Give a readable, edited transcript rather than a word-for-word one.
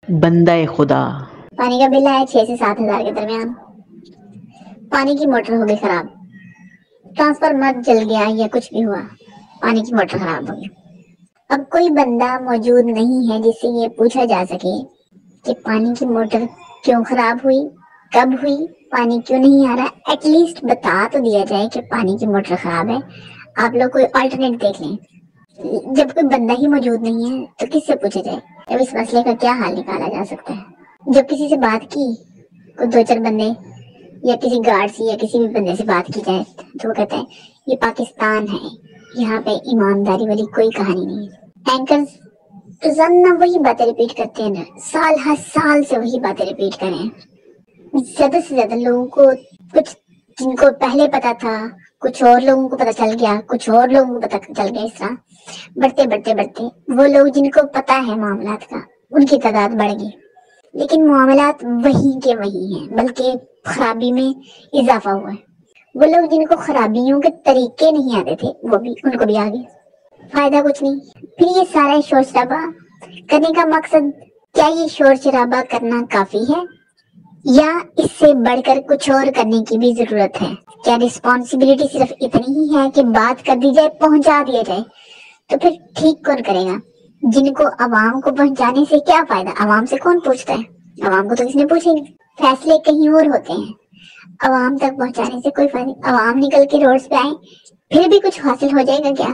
بندہ خدا۔ پانی کا بل آیا 6 سے 7 ہزار کے درمیان۔ پانی کی موٹر ہو گئی خراب، ٹرانسفارمر جل گیا یا کچھ بھی ہوا، پانی کی موٹر خراب ہو گئی۔ اب کوئی بندہ موجود نہیں ہے جس سے یہ پوچھا جا سکے کہ پانی کی موٹر کیوں خراب ہوئی، کب ہوئی، پانی کیوں نہیں آ رہا۔ ایٹ لیسٹ بتا تو دیا جائے کہ پانی کی موٹر خراب ہے، آپ لوگ کوئی آلٹرنیٹ دیکھ لیں۔ جب کوئی بندہ ہی موجود نہیں ہے تو کس سے پوچھا جائے؟ اب اس مسئلے کا کیا حل نکالا جا سکتا ہے؟ جب کسی سے بات کی، کوئی 2-4 بندے یا کسی گارڈ سے یا کسی بھی بندے سے بات کی جائے تو وہ کہتا ہے یہ پاکستان ہے، یہاں پہ ایمانداری والی کوئی کہانی نہیں ہے۔ اینکرز روزانہ وہی باتیں ریپیٹ کرتے ہیں نا، سال ہر سال سے وہی باتیں ریپیٹ کریں۔ زیادہ سے زیادہ لوگوں کو، کچھ جن کو پہلے پتا تھا، کچھ اور لوگوں کو پتا چل گیا، کچھ اور لوگوں کو پتا چل گیا، اس طرح بڑھتے وہ لوگ جن کو پتا ہے معاملات کا، ان کی تعداد بڑھ گئی۔ لیکن معاملات وہی کے وہی ہیں، بلکہ خرابی میں اضافہ ہوا ہے۔ وہ لوگ جن کو خرابیوں کے طریقے نہیں آتے تھے، وہ بھی ان کو بھی آ گئے، فائدہ کچھ نہیں۔ پھر یہ سارا شور شرابہ کرنے کا مقصد کیا؟ یہ شور شرابہ کرنا کافی ہے یا اس سے بڑھ کر کچھ اور کرنے کی بھی ضرورت ہے؟ کیا رسپانسبلٹی صرف اتنی ہی ہے کہ بات کر دی جائے، پہنچا دیا جائے؟ تو پھر ٹھیک کون کرے گا؟ جن کو عوام کو پہنچانے سے کیا فائدہ؟ عوام سے کون پوچھتا ہے؟ عوام کو تو کس نے پوچھے نہیں۔ فیصلے کہیں اور ہوتے ہیں، عوام تک پہنچانے سے کوئی فائدہ نہیں۔ عوام نکل کے روڈز پہ آئیں، پھر بھی کچھ حاصل ہو جائے گا کیا؟